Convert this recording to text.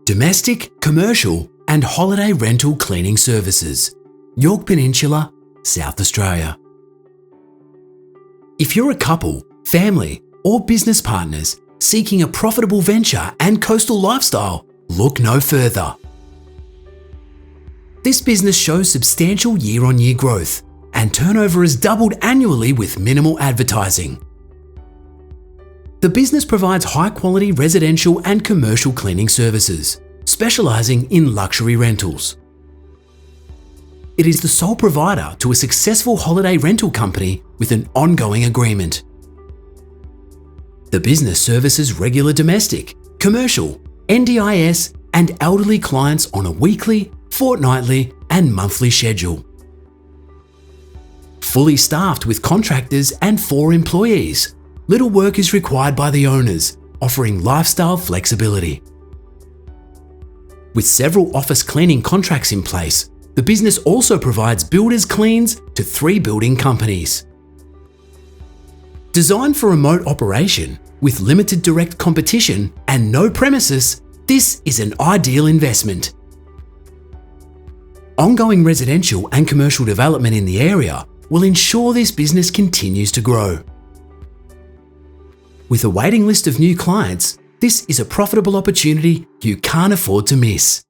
domestic, commercial and holiday rental cleaning services. Yorke Peninsula, South Australia. If you're a couple, family or business partners seeking a profitable venture and coastal lifestyle, look no further. This business shows substantial year-on-year growth and turnover has doubled annually with minimal advertising. The business provides high-quality residential and commercial cleaning services, specialising in luxury rentals. It is the sole provider to a successful holiday rental company with an ongoing agreement. The business services regular domestic, commercial, NDIS and elderly clients on a weekly, fortnightly and monthly schedule. Fully staffed with contractors and 4 employees, little work is required by the owners, offering lifestyle flexibility. With several office cleaning contracts in place, the business also provides builders cleans to 3 building companies. Designed for remote operation, with limited direct competition and no premises, this is an ideal investment. Ongoing residential and commercial development in the area will ensure this business continues to grow. With a waiting list of new clients, this is a profitable opportunity you can't afford to miss.